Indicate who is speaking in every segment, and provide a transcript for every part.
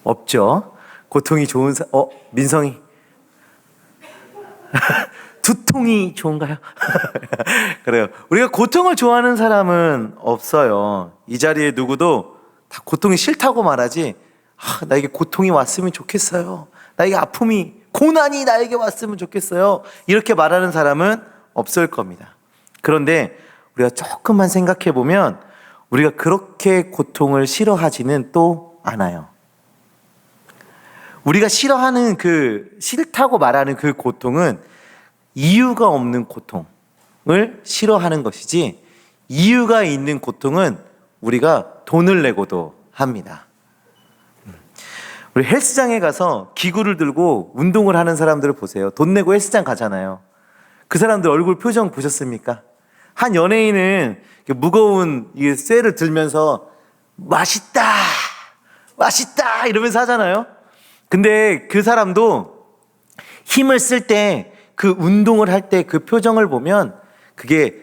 Speaker 1: 없죠. 고통이 좋은 민성이 두통이 좋은가요? 그래요. 우리가 고통을 좋아하는 사람은 없어요. 이 자리에 누구도 다 고통이 싫다고 말하지, 나에게 고통이 왔으면 좋겠어요, 나에게 아픔이, 고난이 나에게 왔으면 좋겠어요, 이렇게 말하는 사람은 없을 겁니다. 그런데 우리가 조금만 생각해 보면 우리가 그렇게 고통을 싫어하지는 또 않아요. 우리가 싫어하는 싫다고 말하는 그 고통은 이유가 없는 고통을 싫어하는 것이지, 이유가 있는 고통은 우리가 돈을 내고도 합니다. 우리 헬스장에 가서 기구를 들고 운동을 하는 사람들을 보세요. 돈 내고 헬스장 가잖아요. 그 사람들 얼굴 표정 보셨습니까? 한 연예인은 무거운 이 쇠를 들면서 맛있다, 맛있다 이러면서 하잖아요. 근데 그 사람도 힘을 쓸 때, 그 운동을 할 때 그 표정을 보면 그게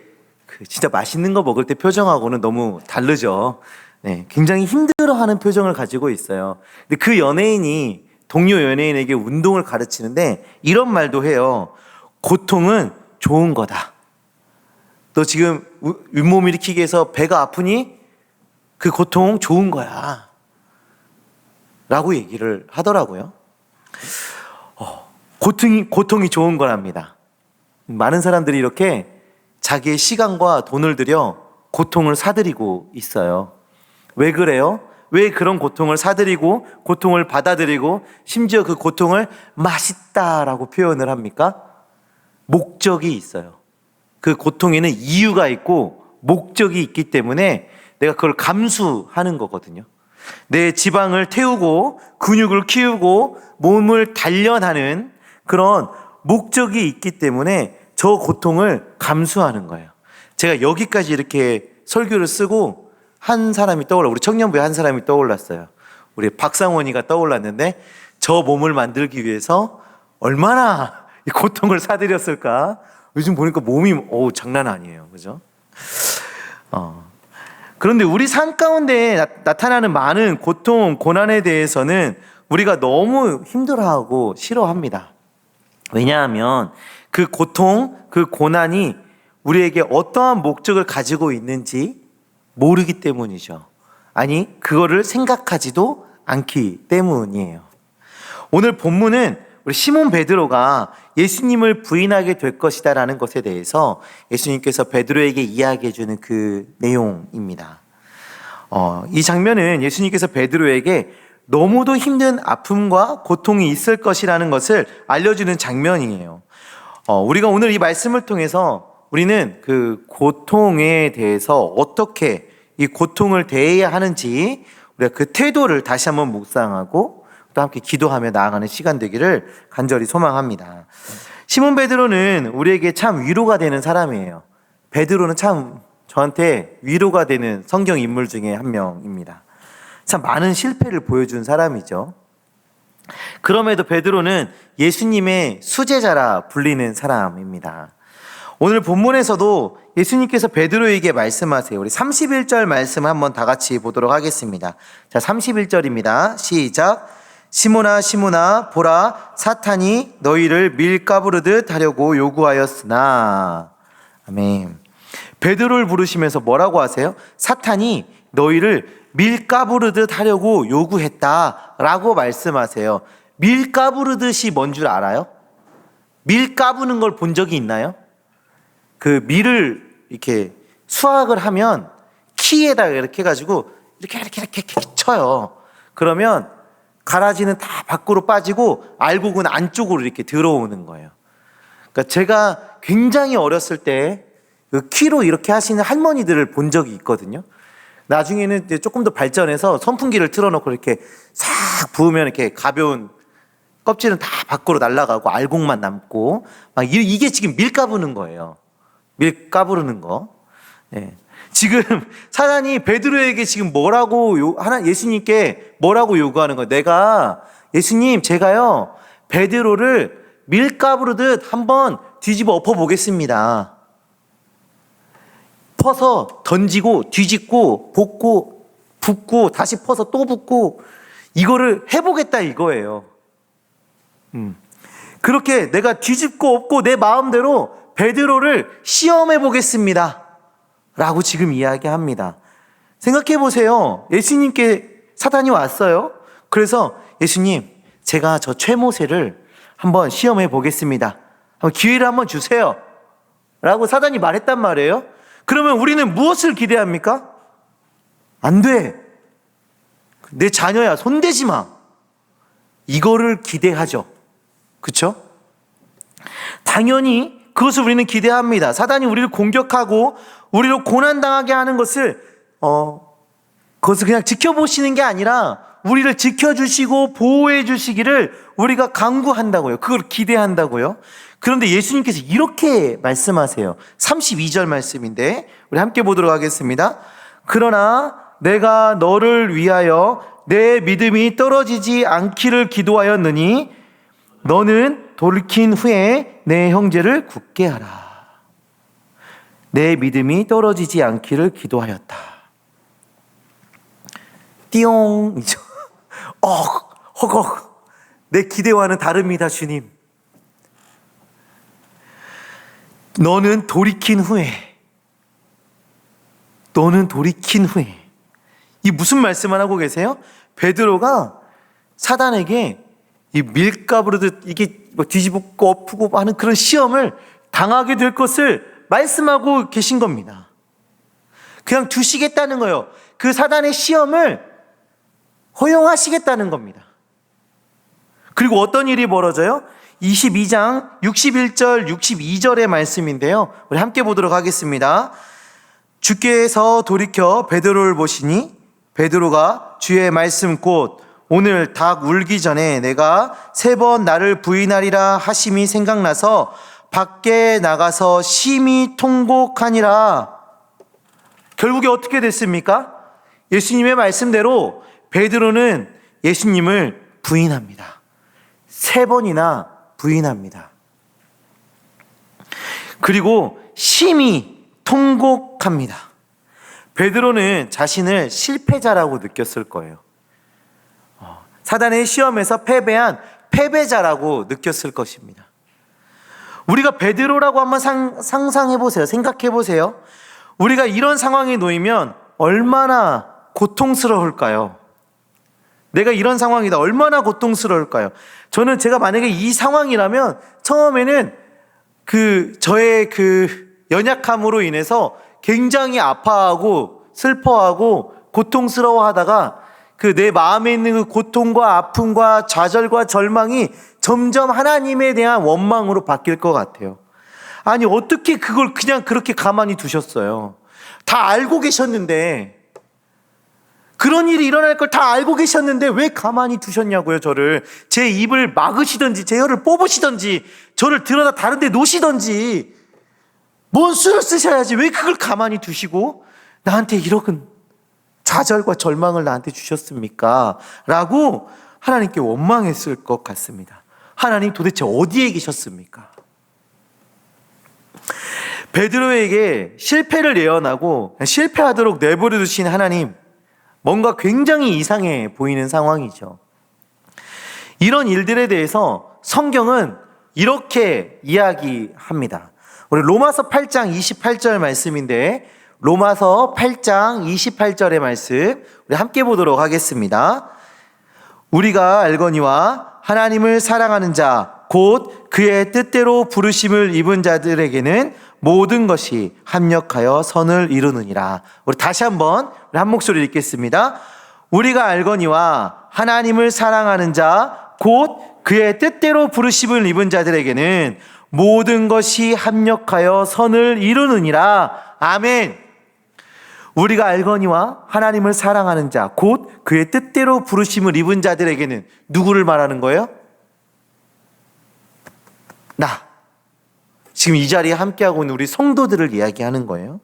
Speaker 1: 진짜 맛있는 거 먹을 때 표정하고는 너무 다르죠. 네, 굉장히 힘들어하는 표정을 가지고 있어요. 근데 그 연예인이 동료 연예인에게 운동을 가르치는데 이런 말도 해요. 고통은 좋은 거다. 너 지금 윗몸 일으키기 위해서 배가 아프니? 그 고통 좋은 거야 라고 얘기를 하더라고요. 고통이 좋은 거랍니다. 많은 사람들이 이렇게 자기의 시간과 돈을 들여 고통을 사들이고 있어요. 왜 그래요? 왜 그런 고통을 사들이고 고통을 받아들이고 심지어 그 고통을 맛있다라고 표현을 합니까? 목적이 있어요. 그 고통에는 이유가 있고 목적이 있기 때문에 내가 그걸 감수하는 거거든요. 내 지방을 태우고 근육을 키우고 몸을 단련하는 그런 목적이 있기 때문에 저 고통을 감수하는 거예요. 제가 여기까지 이렇게 설교를 쓰고 한 사람이 우리 청년부에 한 사람이 떠올랐어요. 우리 박상원이가 떠올랐는데, 저 몸을 만들기 위해서 얼마나 이 고통을 사들였을까. 요즘 보니까 몸이 장난 아니에요. 그죠? 그런데 우리 삶 가운데 나타나는 많은 고통, 고난에 대해서는 우리가 너무 힘들어하고 싫어합니다. 왜냐하면 그 고통, 그 고난이 우리에게 어떠한 목적을 가지고 있는지 모르기 때문이죠. 아니, 그거를 생각하지도 않기 때문이에요. 오늘 본문은 우리 시몬 베드로가 예수님을 부인하게 될 것이다 라는 것에 대해서 예수님께서 베드로에게 이야기해 주는 그 내용입니다. 이 장면은 예수님께서 베드로에게 너무도 힘든 아픔과 고통이 있을 것이라는 것을 알려주는 장면이에요. 우리가 오늘 이 말씀을 통해서 우리는 그 고통에 대해서 어떻게 이 고통을 대해야 하는지, 우리가 그 태도를 다시 한번 묵상하고 또 함께 기도하며 나아가는 시간 되기를 간절히 소망합니다. 시몬 베드로는 우리에게 참 위로가 되는 사람이에요. 베드로는 참 저한테 위로가 되는 성경 인물 중에 한 명입니다. 참 많은 실패를 보여준 사람이죠. 그럼에도 베드로는 예수님의 수제자라 불리는 사람입니다. 오늘 본문에서도 예수님께서 베드로에게 말씀하세요. 우리 31절 말씀 한번 다 같이 보도록 하겠습니다. 자, 31절입니다. 시작. 시몬아 시몬아 보라, 사탄이 너희를 밀가부르듯 하려고 요구하였으나. 아멘. 베드로를 부르시면서 뭐라고 하세요? 사탄이 너희를 밀가부르듯 하려고 요구했다라고 말씀하세요. 밀가부르듯이 뭔 줄 알아요? 밀 까부는 걸 본 적이 있나요? 그 밀을 이렇게 수확을 하면 키에다가 이렇게 해가지고 이렇게 쳐요. 그러면 가라지는 다 밖으로 빠지고 알곡은 안쪽으로 이렇게 들어오는 거예요. 그러니까 제가 굉장히 어렸을 때 그 키로 이렇게 하시는 할머니들을 본 적이 있거든요. 나중에는 이제 조금 더 발전해서 선풍기를 틀어놓고 이렇게 싹 부으면 이렇게 가벼운 껍질은 다 밖으로 날아가고 알곡만 남고, 막 이게 지금 밀 까부는 거예요. 밀 까부르는 거. 네. 지금 사단이 베드로에게 지금 예수님께 뭐라고 요구하는 거예요? 예수님, 제가요 베드로를 밀 까부르듯 한번 뒤집어 엎어 보겠습니다. 퍼서 던지고 뒤집고 볶고 붓고 다시 퍼서 또 붓고, 이거를 해보겠다 이거예요. 그렇게 내가 뒤집고 엎고 내 마음대로 베드로를 시험해 보겠습니다 라고 지금 이야기합니다. 생각해 보세요. 예수님께 사단이 왔어요. 그래서 예수님, 제가 저 최모세를 한번 시험해 보겠습니다. 기회를 한번 주세요 라고 사단이 말했단 말이에요. 그러면 우리는 무엇을 기대합니까? 안 돼. 내 자녀야, 손대지 마. 이거를 기대하죠. 그렇죠? 당연히 그것을 우리는 기대합니다. 사단이 우리를 공격하고 우리를 고난당하게 하는 것을 그것을 그냥 지켜보시는 게 아니라 우리를 지켜주시고 보호해 주시기를 우리가 간구한다고요. 그걸 기대한다고요. 그런데 예수님께서 이렇게 말씀하세요. 32절 말씀인데 우리 함께 보도록 하겠습니다. 그러나 내가 너를 위하여 내 믿음이 떨어지지 않기를 기도하였느니 너는 돌이킨 후에 내 형제를 굳게 하라. 내 믿음이 떨어지지 않기를 기도하였다. 띠용이죠. 허걱. 내 기대와는 다릅니다, 주님. 너는 돌이킨 후에. 이 무슨 말씀을 하고 계세요? 베드로가 사단에게 이 밀가부르듯 이게 뒤집고 엎고 하는 그런 시험을 당하게 될 것을 말씀하고 계신 겁니다. 그냥 두시겠다는 거예요. 그 사단의 시험을 허용하시겠다는 겁니다. 그리고 어떤 일이 벌어져요? 22장 61절 62절의 말씀인데요. 우리 함께 보도록 하겠습니다. 주께서 돌이켜 베드로를 보시니 베드로가 주의 말씀 곧 오늘 닭 울기 전에 내가 3번 나를 부인하리라 하심이 생각나서 밖에 나가서 심히 통곡하니라. 결국에 어떻게 됐습니까? 예수님의 말씀대로 베드로는 예수님을 부인합니다. 3번이나 부인합니다. 그리고 심히 통곡합니다. 베드로는 자신을 실패자라고 느꼈을 거예요. 사단의 시험에서 패배한 패배자라고 느꼈을 것입니다. 우리가 베드로라고 한번 상상해 보세요. 생각해 보세요. 우리가 이런 상황에 놓이면 얼마나 고통스러울까요? 내가 이런 상황이다. 얼마나 고통스러울까요? 제가 만약에 이 상황이라면 처음에는 저의 연약함으로 인해서 굉장히 아파하고 슬퍼하고 고통스러워하다가 내 마음에 있는 그 고통과 아픔과 좌절과 절망이 점점 하나님에 대한 원망으로 바뀔 것 같아요. 아니, 어떻게 그걸 그냥 그렇게 가만히 두셨어요? 다 알고 계셨는데, 그런 일이 일어날 걸 다 알고 계셨는데 왜 가만히 두셨냐고요, 저를. 제 입을 막으시든지, 제 혀를 뽑으시든지, 저를 들여다 다른 데 놓으시든지, 뭔 수를 쓰셔야지 왜 그걸 가만히 두시고 나한테 이런 좌절과 절망을 나한테 주셨습니까? 라고 하나님께 원망했을 것 같습니다. 하나님 도대체 어디에 계셨습니까? 베드로에게 실패를 예언하고 실패하도록 내버려 두신 하나님, 뭔가 굉장히 이상해 보이는 상황이죠. 이런 일들에 대해서 성경은 이렇게 이야기합니다. 우리 로마서 8장 28절 말씀인데, 로마서 8장 28절의 말씀 우리 함께 보도록 하겠습니다. 우리가 알거니와 하나님을 사랑하는 자 곧 그의 뜻대로 부르심을 입은 자들에게는 모든 것이 합력하여 선을 이루느니라. 우리 다시 한번 한 목소리 읽겠습니다. 우리가 알거니와 하나님을 사랑하는 자 곧 그의 뜻대로 부르심을 입은 자들에게는 모든 것이 합력하여 선을 이루느니라. 아멘. 우리가 알거니와 하나님을 사랑하는 자 곧 그의 뜻대로 부르심을 입은 자들에게는 누구를 말하는 거예요? 지금 이 자리에 함께하고 있는 우리 성도들을 이야기하는 거예요.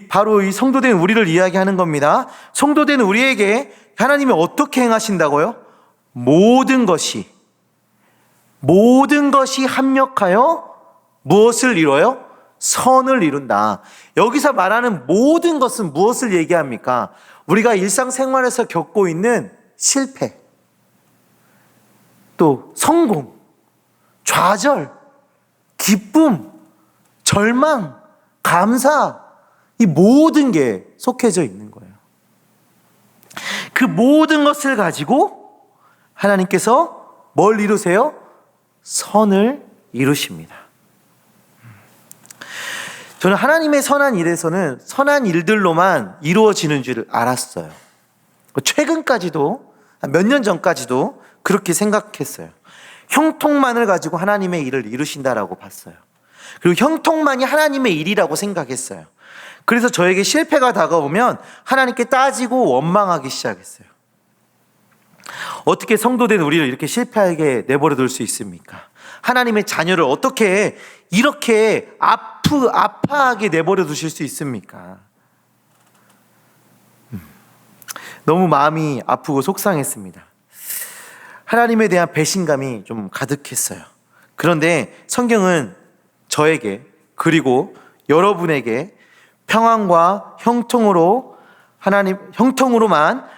Speaker 1: 바로 이 성도된 우리를 이야기하는 겁니다. 성도된 우리에게 하나님이 어떻게 행하신다고요? 모든 것이 합력하여 무엇을 이뤄요? 선을 이룬다. 여기서 말하는 모든 것은 무엇을 얘기합니까? 우리가 일상생활에서 겪고 있는 실패, 또 성공, 좌절, 기쁨, 절망, 감사, 이 모든 게 속해져 있는 거예요. 그 모든 것을 가지고 하나님께서 뭘 이루세요? 선을 이루십니다. 저는 하나님의 선한 일에서는 선한 일들로만 이루어지는 줄 알았어요. 최근까지도, 몇 년 전까지도 그렇게 생각했어요. 형통만을 가지고 하나님의 일을 이루신다라고 봤어요. 그리고 형통만이 하나님의 일이라고 생각했어요. 그래서 저에게 실패가 다가오면 하나님께 따지고 원망하기 시작했어요. 어떻게 성도된 우리를 이렇게 실패하게 내버려 둘 수 있습니까? 하나님의 자녀를 어떻게 이렇게 아파하게 내버려 두실 수 있습니까? 너무 마음이 아프고 속상했습니다. 하나님에 대한 배신감이 좀 가득했어요. 그런데 성경은 저에게 그리고 여러분에게 평안과 형통으로만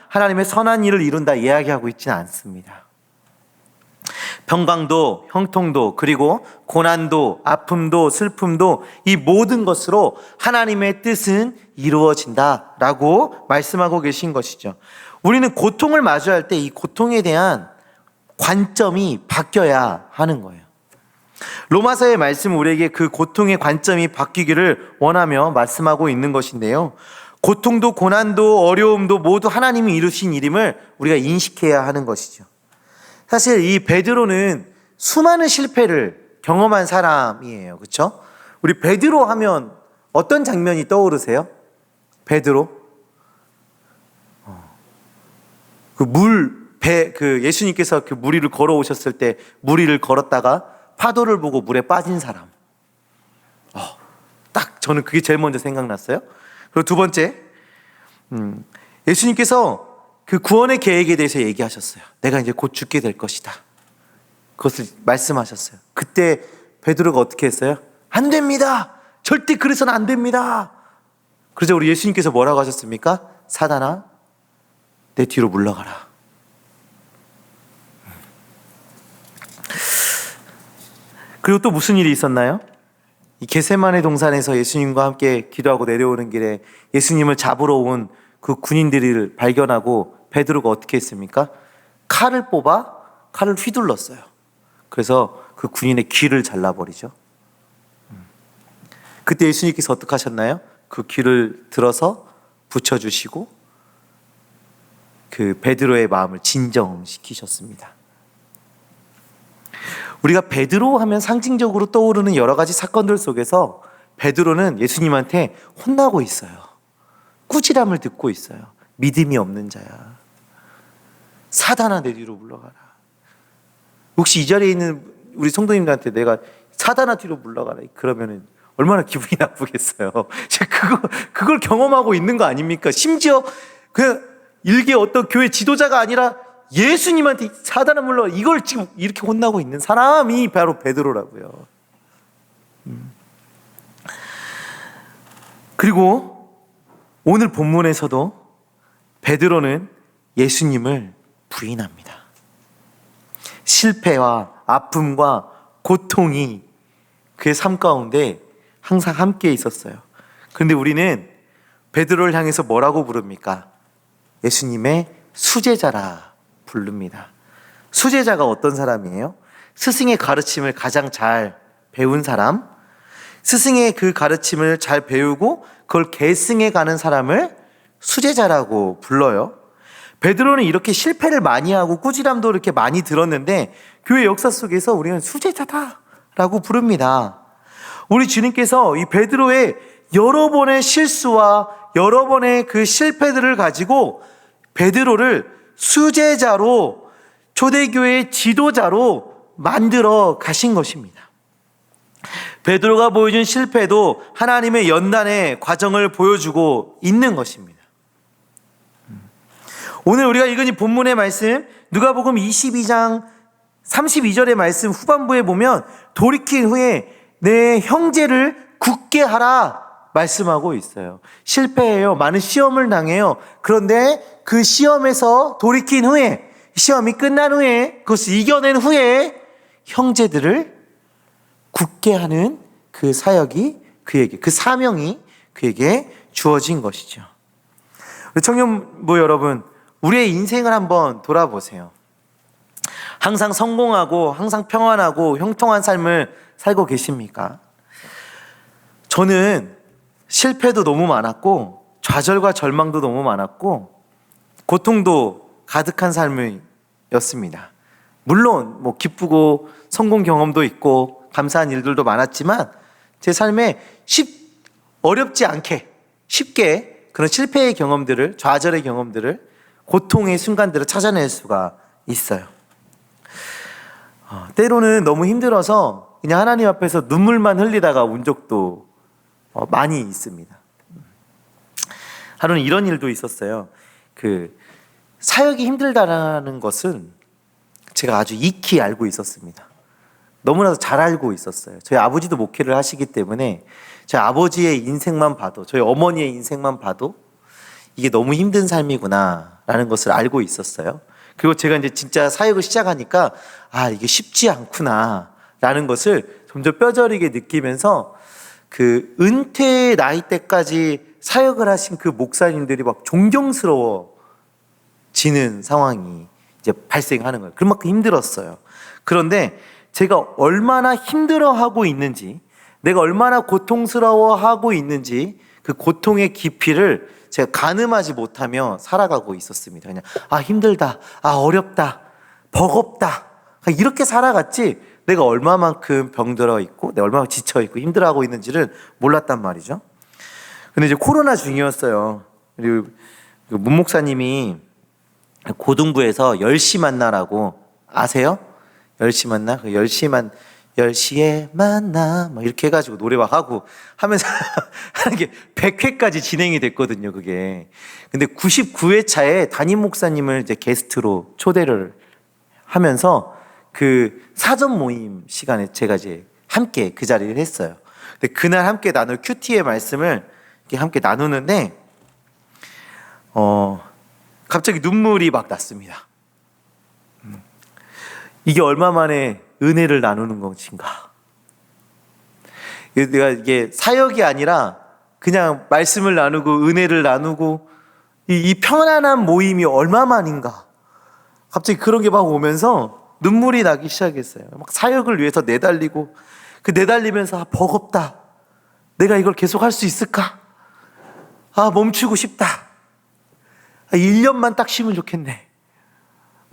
Speaker 1: 하나님의 선한 일을 이룬다 이야기하고 있지는 않습니다. 평강도, 형통도, 그리고 고난도, 아픔도, 슬픔도 이 모든 것으로 하나님의 뜻은 이루어진다라고 말씀하고 계신 것이죠. 우리는 고통을 마주할 때 이 고통에 대한 관점이 바뀌어야 하는 거예요. 로마서의 말씀은 우리에게 그 고통의 관점이 바뀌기를 원하며 말씀하고 있는 것인데요. 고통도 고난도 어려움도 모두 하나님이 이루신 일임을 우리가 인식해야 하는 것이죠. 사실 이 베드로는 수많은 실패를 경험한 사람이에요. 그렇죠? 우리 베드로 하면 어떤 장면이 떠오르세요? 베드로? 예수님께서 그 무리를 걸어오셨을 때 무리를 걸었다가 파도를 보고 물에 빠진 사람. 딱 저는 그게 제일 먼저 생각났어요. 그리고 두 번째, 예수님께서 그 구원의 계획에 대해서 얘기하셨어요. 내가 이제 곧 죽게 될 것이다. 그것을 말씀하셨어요. 그때 베드로가 어떻게 했어요? 안 됩니다. 절대 그래서는 안 됩니다. 그래서 우리 예수님께서 뭐라고 하셨습니까? 사단아, 내 뒤로 물러가라. 그리고 또 무슨 일이 있었나요? 이 겟세마네 동산에서 예수님과 함께 기도하고 내려오는 길에 예수님을 잡으러 온 그 군인들을 발견하고 베드로가 어떻게 했습니까? 칼을 뽑아 칼을 휘둘렀어요. 그래서 그 군인의 귀를 잘라버리죠. 그때 예수님께서 어떻게 하셨나요? 그 귀를 들어서 붙여주시고 그 베드로의 마음을 진정시키셨습니다. 우리가 베드로 하면 상징적으로 떠오르는 여러 가지 사건들 속에서 베드로는 예수님한테 혼나고 있어요. 꾸지람을 듣고 있어요. 믿음이 없는 자야. 사단아, 내 뒤로 물러가라. 혹시 이 자리에 있는 우리 성도님들한테 내가 사단아 뒤로 물러가라 그러면은 얼마나 기분이 나쁘겠어요. 그걸 경험하고 있는 거 아닙니까? 심지어 그 일개 어떤 교회 지도자가 아니라 예수님한테 사단아 물러가라 이걸 지금 이렇게 혼나고 있는 사람이 바로 베드로라고요. 그리고 오늘 본문에서도 베드로는 예수님을 부인합니다. 실패와 아픔과 고통이 그의 삶 가운데 항상 함께 있었어요. 그런데 우리는 베드로를 향해서 뭐라고 부릅니까? 예수님의 수제자라 부릅니다. 수제자가 어떤 사람이에요? 스승의 가르침을 가장 잘 배운 사람, 스승의 그 가르침을 잘 배우고 그걸 계승해 가는 사람을 수제자라고 불러요. 베드로는 이렇게 실패를 많이 하고 꾸지람도 이렇게 많이 들었는데 교회 역사 속에서 우리는 수제자다라고 부릅니다. 우리 주님께서 이 베드로의 여러 번의 실수와 여러 번의 그 실패들을 가지고 베드로를 수제자로 초대교회의 지도자로 만들어 가신 것입니다. 베드로가 보여준 실패도 하나님의 연단의 과정을 보여주고 있는 것입니다. 오늘 우리가 읽은 이 본문의 말씀 누가복음 22장 32절의 말씀 후반부에 보면 돌이킨 후에 내 형제를 굳게 하라 말씀하고 있어요. 실패해요. 많은 시험을 당해요. 그런데 그 시험에서 돌이킨 후에, 시험이 끝난 후에, 그것을 이겨낸 후에 형제들을 굳게 하는 그 사역이 그에게, 그 사명이 그에게 주어진 것이죠. 우리 청년부 여러분, 우리의 인생을 한번 돌아보세요. 항상 성공하고 항상 평안하고 형통한 삶을 살고 계십니까? 저는 실패도 너무 많았고 좌절과 절망도 너무 많았고 고통도 가득한 삶이었습니다. 물론 뭐 기쁘고 성공 경험도 있고 감사한 일들도 많았지만 제 삶에 어렵지 않게 쉽게 그런 실패의 경험들을, 좌절의 경험들을, 고통의 순간들을 찾아낼 수가 있어요. 때로는 너무 힘들어서 그냥 하나님 앞에서 눈물만 흘리다가 운 적도 많이 있습니다. 하루는 이런 일도 있었어요. 그 사역이 힘들다라는 것은 제가 아주 익히 알고 있었습니다. 너무나도 잘 알고 있었어요. 저희 아버지도 목회를 하시기 때문에 저희 아버지의 인생만 봐도, 저희 어머니의 인생만 봐도 이게 너무 힘든 삶이구나 라는 것을 알고 있었어요. 그리고 제가 이제 진짜 사역을 시작하니까 이게 쉽지 않구나 라는 것을 점점 뼈저리게 느끼면서 그 은퇴 나이 때까지 사역을 하신 그 목사님들이 막 존경스러워지는 상황이 이제 발생하는 거예요. 그만큼 힘들었어요. 그런데 제가 얼마나 힘들어하고 있는지, 내가 얼마나 고통스러워하고 있는지 그 고통의 깊이를 제가 가늠하지 못하며 살아가고 있었습니다. 그냥 힘들다, 어렵다, 버겁다 이렇게 살아갔지 내가 얼마만큼 병들어 있고 내가 얼마나 지쳐 있고 힘들어하고 있는지를 몰랐단 말이죠. 근데 이제 코로나 중이었어요. 그리고 문 목사님이 고등부에서 10시 만나라고 아세요? 10시 만나? 10시에 만나 이렇게 해가지고 노래 막 하고 하면서 하는 게 100회까지 진행이 됐거든요, 그게. 근데 99회 차에 담임 목사님을 이제 게스트로 초대를 하면서 그 사전 모임 시간에 제가 이제 함께 그 자리를 했어요. 근데 그날 함께 나눌 큐티의 말씀을 이렇게 함께 나누는데 갑자기 눈물이 막 났습니다. 이게 얼마 만에 은혜를 나누는 것인가. 내가 이게 사역이 아니라 그냥 말씀을 나누고 은혜를 나누고 이 편안한 모임이 얼마만인가. 갑자기 그런 게 막 오면서 눈물이 나기 시작했어요. 막 사역을 위해서 내달리고 그 내달리면서 버겁다. 내가 이걸 계속 할 수 있을까? 멈추고 싶다. 1년만 딱 쉬면 좋겠네.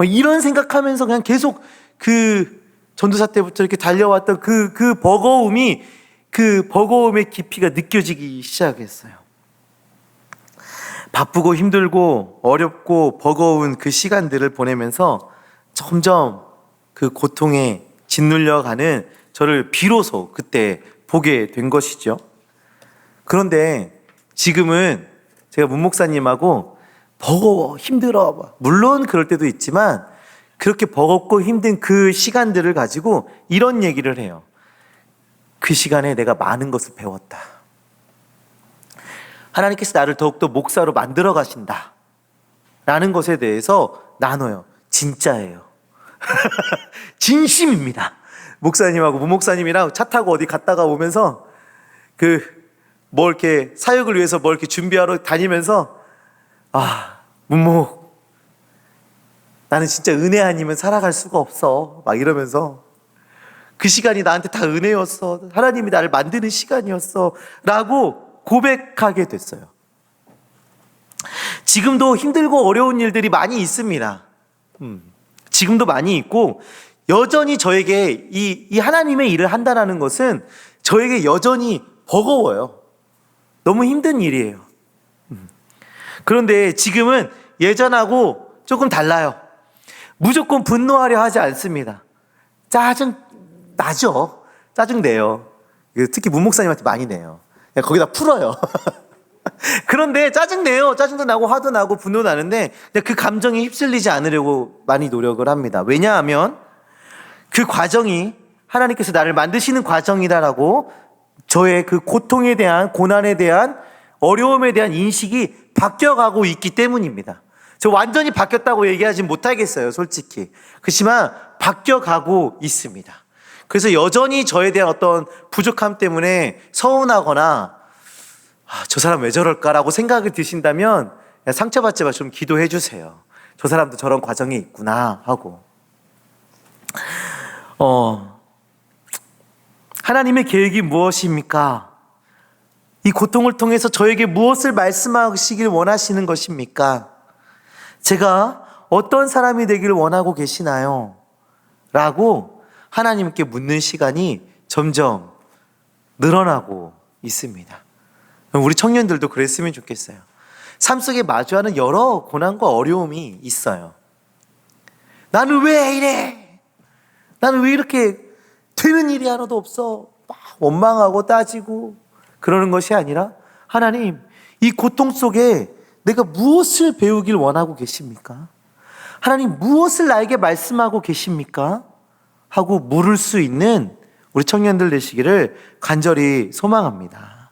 Speaker 1: 이런 생각하면서 그냥 계속 그 전도사 때부터 이렇게 달려왔던 그 버거움이, 그 버거움의 깊이가 느껴지기 시작했어요. 바쁘고 힘들고 어렵고 버거운 그 시간들을 보내면서 점점 그 고통에 짓눌려가는 저를 비로소 그때 보게 된 것이죠. 그런데 지금은 제가 문 목사님하고 버거워, 힘들어, 물론 그럴 때도 있지만 그렇게 버겁고 힘든 그 시간들을 가지고 이런 얘기를 해요. 그 시간에 내가 많은 것을 배웠다. 하나님께서 나를 더욱더 목사로 만들어 가신다 라는 것에 대해서 나눠요. 진짜예요. 진심입니다. 목사님하고 문 목사님이랑 차 타고 어디 갔다가 오면서 뭐 이렇게 사역을 위해서 뭐 이렇게 준비하러 다니면서 문목 나는 진짜 은혜 아니면 살아갈 수가 없어 막 이러면서 그 시간이 나한테 다 은혜였어. 하나님이 나를 만드는 시간이었어 라고 고백하게 됐어요. 지금도 힘들고 어려운 일들이 많이 있습니다. 지금도 많이 있고 여전히 저에게 이 하나님의 일을 한다는 것은 저에게 여전히 버거워요. 너무 힘든 일이에요. 그런데 지금은 예전하고 조금 달라요. 무조건 분노하려 하지 않습니다. 짜증 나죠. 짜증 내요. 특히 문 목사님한테 많이 내요. 거기다 풀어요. 그런데 짜증 내요. 짜증도 나고 화도 나고 분노도 나는데 그 감정에 휩쓸리지 않으려고 많이 노력을 합니다. 왜냐하면 그 과정이 하나님께서 나를 만드시는 과정이다라고 저의 그 고통에 대한, 고난에 대한, 어려움에 대한 인식이 바뀌어가고 있기 때문입니다. 저 완전히 바뀌었다고 얘기하지 못하겠어요, 솔직히. 그렇지만 바뀌어가고 있습니다. 그래서 여전히 저에 대한 어떤 부족함 때문에 서운하거나 저 사람 왜 저럴까라고 생각이 드신다면 상처받지 마시고 좀 기도해 주세요. 저 사람도 저런 과정이 있구나 하고. 하나님의 계획이 무엇입니까? 이 고통을 통해서 저에게 무엇을 말씀하시길 원하시는 것입니까? 제가 어떤 사람이 되기를 원하고 계시나요? 라고 하나님께 묻는 시간이 점점 늘어나고 있습니다. 우리 청년들도 그랬으면 좋겠어요. 삶 속에 마주하는 여러 고난과 어려움이 있어요. 나는 왜 이래? 나는 왜 이렇게 되는 일이 하나도 없어? 막 원망하고 따지고 그러는 것이 아니라 하나님, 이 고통 속에 내가 무엇을 배우길 원하고 계십니까? 하나님, 무엇을 나에게 말씀하고 계십니까? 하고 물을 수 있는 우리 청년들 되시기를 간절히 소망합니다.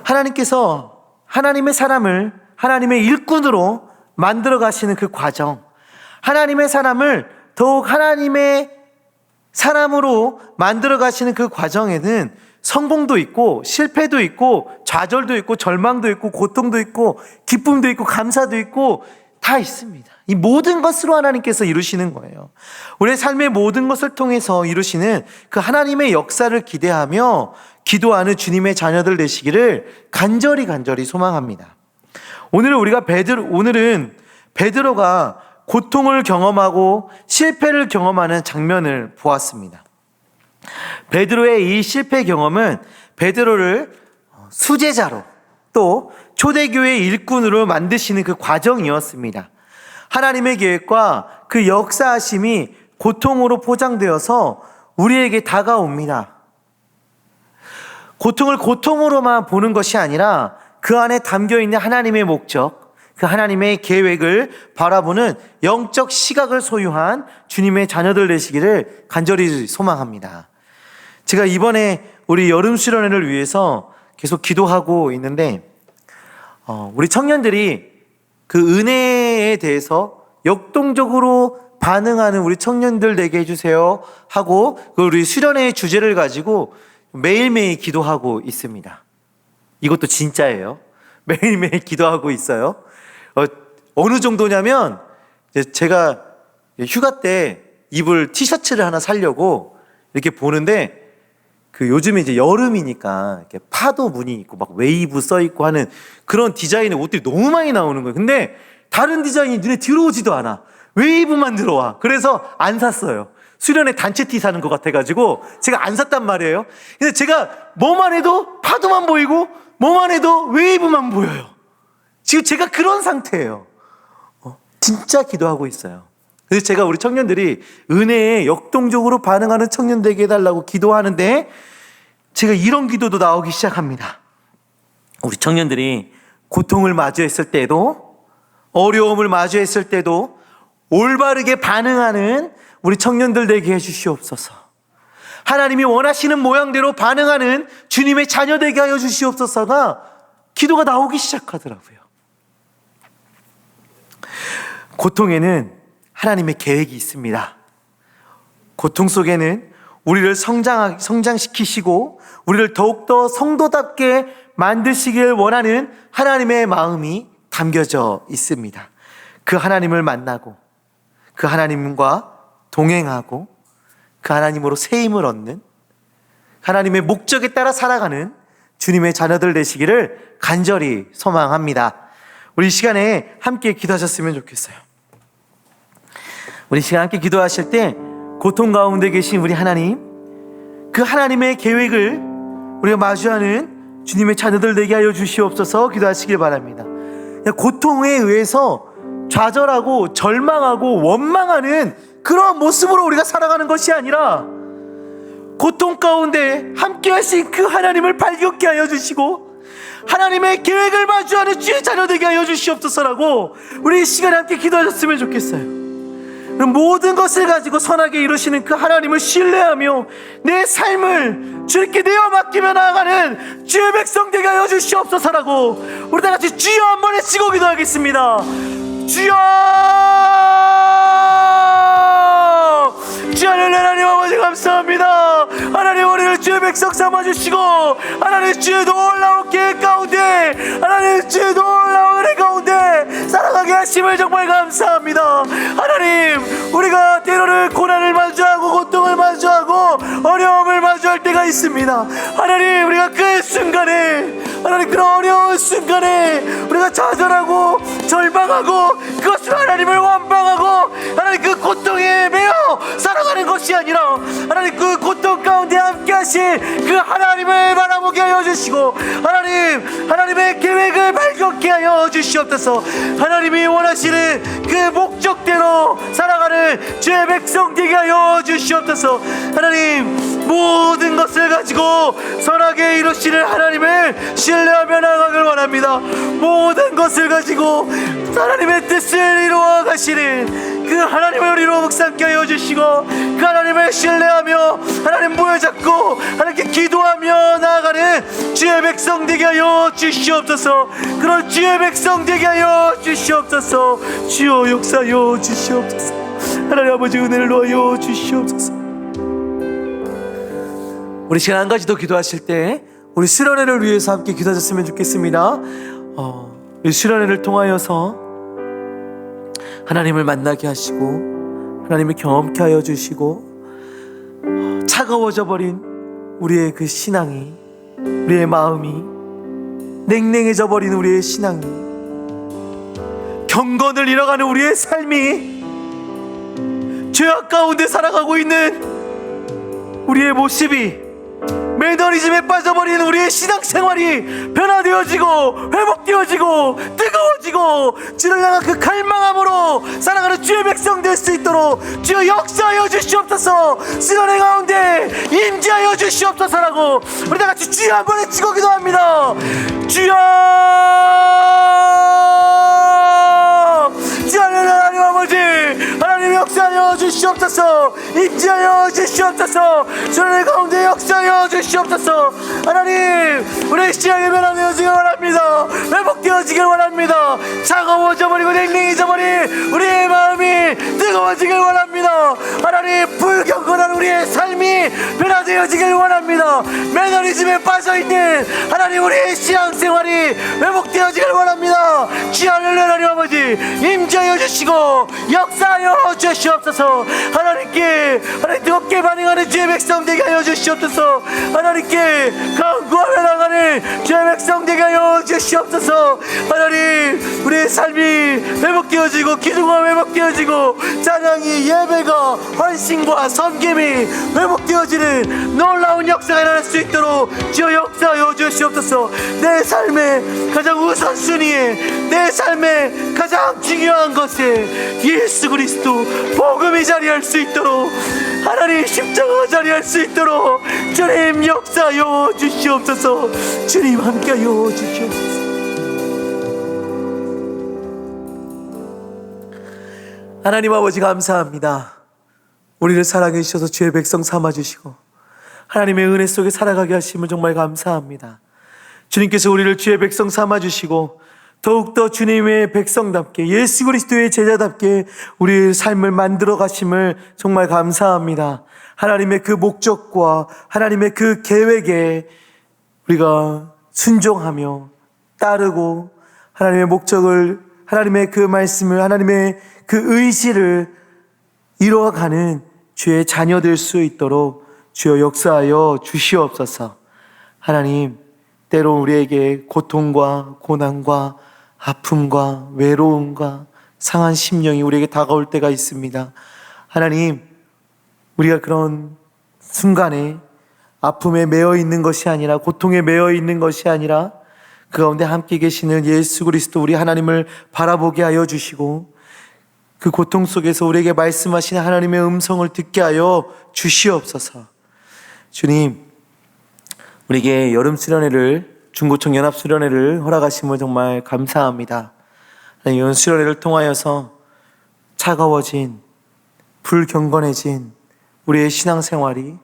Speaker 1: 하나님께서 하나님의 사람을 하나님의 일꾼으로 만들어 가시는 그 과정, 하나님의 사람을 더욱 하나님의 사람으로 만들어 가시는 그 과정에는 성공도 있고 실패도 있고 좌절도 있고 절망도 있고 고통도 있고 기쁨도 있고 감사도 있고 다 있습니다. 이 모든 것으로 하나님께서 이루시는 거예요. 우리의 삶의 모든 것을 통해서 이루시는 그 하나님의 역사를 기대하며 기도하는 주님의 자녀들 되시기를 간절히 소망합니다. 오늘은 베드로가 고통을 경험하고 실패를 경험하는 장면을 보았습니다. 베드로의 이 실패 경험은 베드로를 수제자로 또 초대교회의 일꾼으로 만드시는 그 과정이었습니다. 하나님의 계획과 그 역사하심이 고통으로 포장되어서 우리에게 다가옵니다. 고통을 고통으로만 보는 것이 아니라 그 안에 담겨있는 하나님의 목적, 그 하나님의 계획을 바라보는 영적 시각을 소유한 주님의 자녀들 되시기를 간절히 소망합니다. 제가 이번에 우리 여름 수련회를 위해서 계속 기도하고 있는데 우리 청년들이 그 은혜에 대해서 역동적으로 반응하는 우리 청년들 되게 해주세요 하고 우리 수련회의 주제를 가지고 매일매일 기도하고 있습니다. 이것도 진짜예요. 매일매일 기도하고 있어요. 어느 정도냐면 제가 휴가 때 입을 티셔츠를 하나 사려고 이렇게 보는데 그 요즘에 이제 여름이니까 이렇게 파도 무늬 있고 막 웨이브 써 있고 하는 그런 디자인의 옷들이 너무 많이 나오는 거예요. 근데 다른 디자인이 눈에 들어오지도 않아. 웨이브만 들어와. 그래서 안 샀어요. 수련회 단체 티 사는 것 같아가지고 제가 안 샀단 말이에요. 근데 제가 뭐만 해도 파도만 보이고 뭐만 해도 웨이브만 보여요. 지금 제가 그런 상태예요. 진짜 기도하고 있어요. 그래서 제가 우리 청년들이 은혜에 역동적으로 반응하는 청년 되게 해달라고 기도하는데 제가 이런 기도도 나오기 시작합니다. 우리 청년들이 고통을 마주했을 때도 어려움을 마주했을 때도 올바르게 반응하는 우리 청년들 되게 해주시옵소서. 하나님이 원하시는 모양대로 반응하는 주님의 자녀 되게 하여 주시옵소서가 기도가 나오기 시작하더라고요. 고통에는 하나님의 계획이 있습니다. 고통 속에는 우리를 성장시키시고 우리를 더욱더 성도답게 만드시길 원하는 하나님의 마음이 담겨져 있습니다. 그 하나님을 만나고 그 하나님과 동행하고 그 하나님으로 새 힘을 얻는 하나님의 목적에 따라 살아가는 주님의 자녀들 되시기를 간절히 소망합니다. 우리 시간에 함께 기도하셨으면 좋겠어요. 우리 시간 함께 기도하실 때 고통 가운데 계신 우리 하나님, 그 하나님의 계획을 우리가 마주하는 주님의 자녀들 되게 하여 주시옵소서 기도하시길 바랍니다. 고통에 의해서 좌절하고 절망하고 원망하는 그런 모습으로 우리가 살아가는 것이 아니라 고통 가운데 함께 하신 그 하나님을 발견케 하여 주시고 하나님의 계획을 마주하는 주의 자녀 되게 하여 주시옵소서라고 우리 이 시간에 함께 기도하셨으면 좋겠어요. 모든 것을 가지고 선하게 이루시는 그 하나님을 신뢰하며 내 삶을 주님께 내어 맡기며 나아가는 주의 백성 되게 하여 주시옵소서라고 우리 다 같이 주여 한 번에 치고 기도하겠습니다. 주여! 주 하나님 아버지 감사합니다. 하나님 우리를 주의 백성 삼아주시고 하나님 주의 놀라운 계획 가운데 하나님 주의 놀라운 은혜 가운데 살아가게 하심을 정말 감사합니다. 하나님 우리가 때로는 고난을 마주하고 고통을 마주하고 어려움을 마주할 때가 있습니다. 하나님 우리가 그 순간에 하나님 그런 어려운 순간에 우리가 좌절하고 절망하고 그것으로 하나님을 원망하고 하나님 그 고통에 매여 살아가는 것이 아니라 하나님 그 고통 가운데 함께 하신 그 하나님을 바라보게 하여 주시고 하나님의 계획을 발견케 하여 주시옵소서. 하나님이 원하시는 그 목적대로 살아가는 주의 백성 되게 하여 주시옵소서. 하나님 모든 것을 가지고 선하게 이루시는 하나님을 신뢰하며 나아가길 원합니다. 모든 것을 가지고 하나님의 뜻을 이루어 가시는 그 하나님을 우리로 묵상케 하여 주시고 그 하나님을 신뢰하며 하나님 모여잡고 하나님께 기도하며 나아가는 주의 백성 되게 하여 주시옵소서. 그런 주의 백성 되게 하여 주시옵소서. 주여 역사하여 주시옵소서. 하나님 아버지 은혜를 놓아여 주시옵소서. 우리 시간 한 가지 더 기도하실 때 우리 수련회를 위해서 함께 기도하셨으면 좋겠습니다. 이 수련회를 통하여서 하나님을 만나게 하시고 하나님을 경험케 하여 주시고 차가워져 버린 우리의 그 신앙이 우리의 마음이 냉랭해져 버린 우리의 신앙이 경건을 잃어가는 우리의 삶이 죄악 가운데 살아가고 있는 우리의 모습이 매너리즘에 빠져버린 우리의 신앙생활이 변화되어지고 회복되어지고 뜨거워지고 주를 향한 그 갈망함으로 살아가는 주의 백성 될 수 있도록 주여 역사하여 주시옵소서. 수련회 가운데 임재하여 주시옵소서라고 우리 다 같이 주여 한 번에 치고 기도합니다. 주여! 주여 하나님 아버지 하나님 역사하여 주시옵소서. 임재하여 주시옵소서. 수련회 가운데 역사하여 주시옵소서. 하나님 우리의 신앙이 변화되어지길 원합니다. 회복되어지길 원합니다. 차가워져 버리고 냉랭해져 버린 우리의 마음이 뜨거워지길 원합니다. 하나님 불경건한 우리의 삶이 변화되어지길 원합니다. 매너리즘에 빠져있는 하나님 우리의 신앙생활이 회복되어지길 원합니다. 주여 하나님 아버지 임재하여 주시고 역사하여 주시옵소서. 하나님께 뜨겁게 반응하는 주의 백성 되게 하여 주시옵소서. 하나님께 간구하며 나가는 주의 백성 되게 하여 주시옵소서. 하나님 우리의 삶이 회복되어지고 기도가 회복되어지고 찬양이 예배가 헌신과 섬김이 회복되어지는 놀라운 역사가 일어날 수 있도록 주여 역사하여 주시옵소서. 내 삶의 가장 우선순위에 내 삶의 가장 중요한 것에 예수 그리스도 복음이 자리할 수 있도록 하나님 십자가가 자리할 수 있도록 주님 역사하여 주시옵소서. 주님 함께하여 주시옵소서. 하나님 아버지 감사합니다. 우리를 사랑해 주셔서 주의 백성 삼아주시고 하나님의 은혜 속에 살아가게 하심을 정말 감사합니다. 주님께서 우리를 주의 백성 삼아주시고 더욱더 주님의 백성답게 예수 그리스도의 제자답게 우리의 삶을 만들어 가심을 정말 감사합니다. 하나님의 그 목적과 하나님의 그 계획에 우리가 순종하며 따르고 하나님의 목적을 하나님의 그 말씀을 하나님의 그 의지를 이루어가는 주의 자녀 될 수 있도록 주여 역사하여 주시옵소서. 하나님 때로 우리에게 고통과 고난과 아픔과 외로움과 상한 심령이 우리에게 다가올 때가 있습니다. 하나님 우리가 그런 순간에 아픔에 매여 있는 것이 아니라 고통에 매여 있는 것이 아니라 그 가운데 함께 계시는 예수 그리스도 우리 하나님을 바라보게 하여 주시고 그 고통 속에서 우리에게 말씀하시는 하나님의 음성을 듣게 하여 주시옵소서. 주님 우리에게 여름 수련회를 중고청 연합 수련회를 허락하심을 정말 감사합니다. 이런 수련회를 통하여서 차가워진 불경건해진 우리의 신앙생활이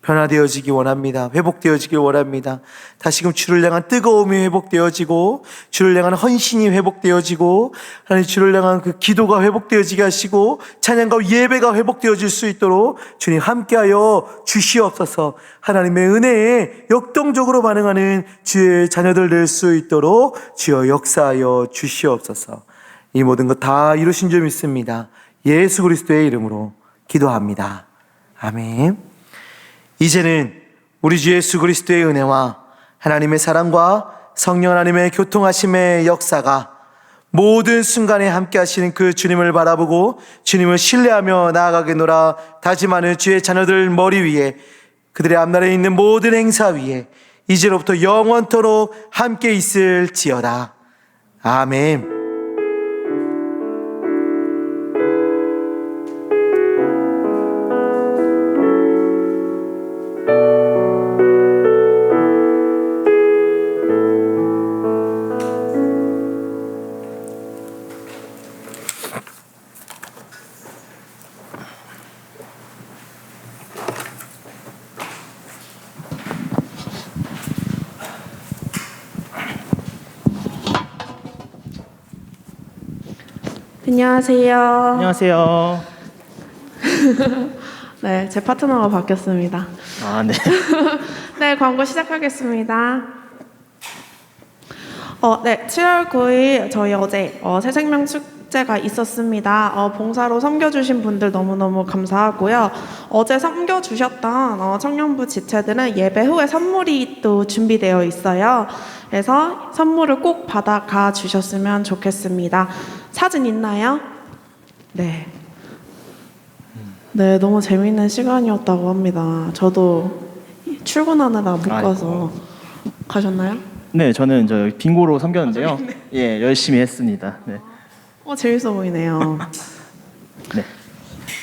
Speaker 1: 변화되어지기 원합니다. 회복되어지길 원합니다. 다시금 주를 향한 뜨거움이 회복되어지고 주를 향한 헌신이 회복되어지고 하나님 주를 향한 그 기도가 회복되어지게 하시고 찬양과 예배가 회복되어질 수 있도록 주님 함께하여 주시옵소서. 하나님의 은혜에 역동적으로 반응하는 주의 자녀들 될 수 있도록 주여 역사하여 주시옵소서. 이 모든 것 다 이루신 줄 믿습니다. 예수 그리스도의 이름으로 기도합니다. 아멘. 이제는 우리 주 예수 그리스도의 은혜와 하나님의 사랑과 성령 하나님의 교통하심의 역사가 모든 순간에 함께 하시는 그 주님을 바라보고 주님을 신뢰하며 나아가겠노라 다짐하는 주의 자녀들 머리 위에 그들의 앞날에 있는 모든 행사 위에 이제로부터 영원토록 함께 있을지어다. 아멘.
Speaker 2: 안녕하세요.
Speaker 3: 안녕하세요.
Speaker 2: 네, 제 파트너가 바뀌었습니다.
Speaker 3: 아, 네.
Speaker 2: 네, 광고 시작하겠습니다. 네, 7월 9일 저희 어제 새생명 축제가 있었습니다. 봉사로 섬겨주신 분들 너무너무 감사하고요. 어제 섬겨주셨던 청년부 지체들은 예배 후에 선물이 또 준비되어 있어요. 그래서 선물을 꼭 받아가 주셨으면 좋겠습니다. 사진 있나요? 네. 네, 너무 재밌는 시간이었다고 합니다. 저도 출근하느라 못 가서. 가셨나요?
Speaker 3: 네, 저는 저 빙고로 섬겼는데요. 예, 열심히 했습니다. 네.
Speaker 2: 재밌어 보이네요.
Speaker 3: 네.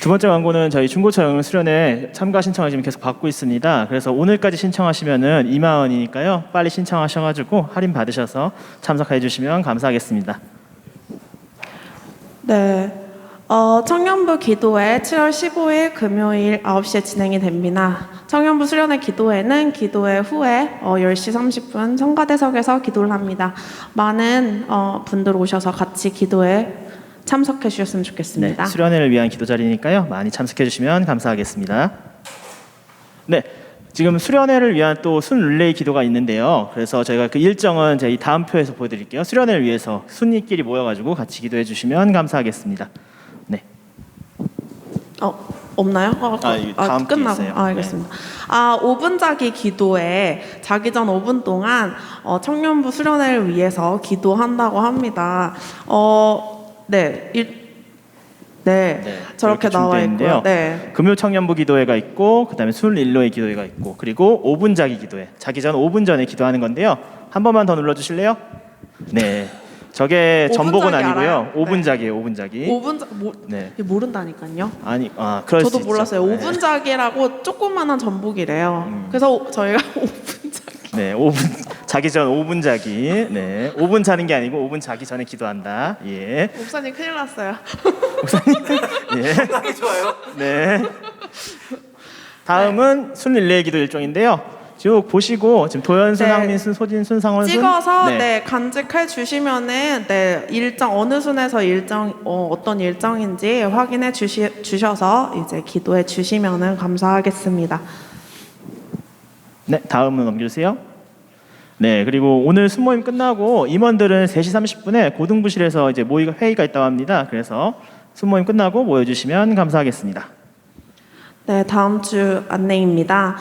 Speaker 3: 두 번째 광고는 저희 중고차 영역 수련회 참가 신청을 지금 계속 받고 있습니다. 그래서 오늘까지 신청하시면은 2만 원이니까요. 빨리 신청하셔가지고 할인 받으셔서 참석해 주시면 감사하겠습니다.
Speaker 2: 네. 청년부 기도회 7월 15일 금요일 9시에 진행이 됩니다. 청년부 수련회 기도회는 기도회 후에 10시 30분 성가대석에서 기도를 합니다. 많은 분들 오셔서 같이 기도에 참석해 주셨으면 좋겠습니다.
Speaker 3: 네, 수련회를 위한 기도 자리니까요. 많이 참석해 주시면 감사하겠습니다. 네. 지금 수련회를 위한 또 순 릴레이 기도가 있는데요. 그래서 저희가 그 일정은 이 다음 표에서 보여드릴게요. 수련회를 위해서 순위끼리 모여가지고 같이 기도해 주시면 감사하겠습니다. 네.
Speaker 2: 없나요?
Speaker 3: 다음
Speaker 2: 끝나고.
Speaker 3: 있어요.
Speaker 2: 알겠습니다. 5분 자기 기도에 자기 전 5분 동안 청년부 수련회를 위해서 기도한다고 합니다. 네. 네, 저렇게 나와 있고요. 네.
Speaker 3: 금요 청년부 기도회가 있고, 그다음에 술 일로의 기도회가 있고, 그리고 5분 자기 기도회. 자기 전 5분 전에 기도하는 건데요. 한 번만 더 눌러주실래요? 네. 저게
Speaker 2: 5분
Speaker 3: 전복은
Speaker 2: 자기
Speaker 3: 아니고요.
Speaker 2: 알아요?
Speaker 3: 5분
Speaker 2: 네.
Speaker 3: 자기예요. 5분 자기.
Speaker 2: 5분
Speaker 3: 네.
Speaker 2: 모른다니까요.
Speaker 3: 아니, 그럴 수
Speaker 2: 저도
Speaker 3: 있죠.
Speaker 2: 몰랐어요.
Speaker 3: 네.
Speaker 2: 5분 자기라고 조그만한 전복이래요. 그래서 저희가 5분 자기.
Speaker 3: 네, 5분 자기 전 5분 자기. 네, 5분 자는 게 아니고 5분 자기 전에 기도한다. 예.
Speaker 2: 목사님 큰일 났어요.
Speaker 3: 예.
Speaker 1: 상당히 좋아요.
Speaker 3: 네. 다음은 순 릴레이 기도 일정인데요. 쭉 보시고 지금 도연순,
Speaker 2: 네.
Speaker 3: 황민순, 소진, 순, 상원, 순
Speaker 2: 찍어서 간직해 주시면은 일정 어느 순에서 어떤 일정인지 확인해 주셔서 이제 기도해 주시면은 감사하겠습니다.
Speaker 3: 네, 다음은 넘겨주세요. 네, 그리고 오늘 순모임 끝나고 임원들은 3시 30분에 고등부실에서 이제 회의가 있다고 합니다. 그래서 순모임 끝나고 모여주시면 감사하겠습니다.
Speaker 2: 네, 다음 주 안내입니다.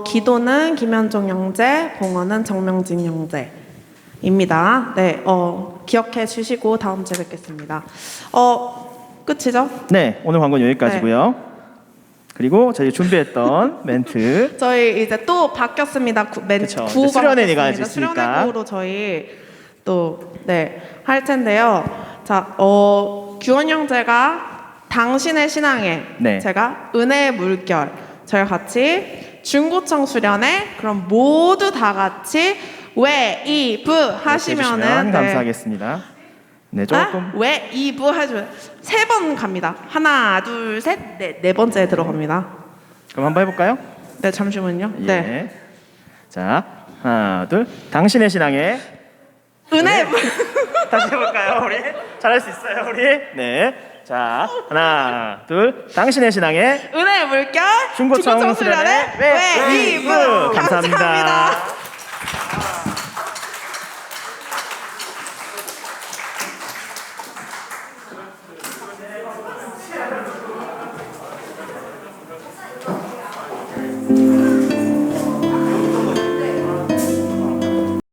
Speaker 2: 기도는 김현종 형제, 봉헌은 정명진 형제입니다. 네, 기억해 주시고 다음 주에 뵙겠습니다. 끝이죠?
Speaker 3: 네, 오늘 광고는 여기까지고요. 그리고 저희 준비했던 멘트.
Speaker 2: 저희 이제 또 바뀌었습니다.
Speaker 3: 그쵸,
Speaker 2: 구호가
Speaker 3: 수련회가
Speaker 2: 바뀌었습니다.
Speaker 3: 있으니까.
Speaker 2: 수련회 구호로 저희 또 할 텐데요. 자, 규원 형제가 당신의 신앙에
Speaker 3: 네.
Speaker 2: 제가 은혜의 물결 저희 같이 중고청 수련회 그럼 모두 다 같이 웨이브 하시면은
Speaker 3: 감사하겠습니다. 네, 조금.
Speaker 2: 왜 2부 해줘요. 3번 갑니다. 하나, 둘, 셋, 넷. 네 번째 들어갑니다.
Speaker 3: 그럼 한번 해볼까요?
Speaker 2: 네, 잠시만요.
Speaker 3: 예.
Speaker 2: 네.
Speaker 3: 자, 하나, 둘. 당신의 신앙에
Speaker 2: 은혜.
Speaker 3: 다시 해볼까요, 우리? 잘할 수 있어요, 우리? 네. 자, 하나, 둘. 당신의 신앙에
Speaker 2: 은혜의 물결.
Speaker 3: 중고청 수련회 왜 2부. 감사합니다.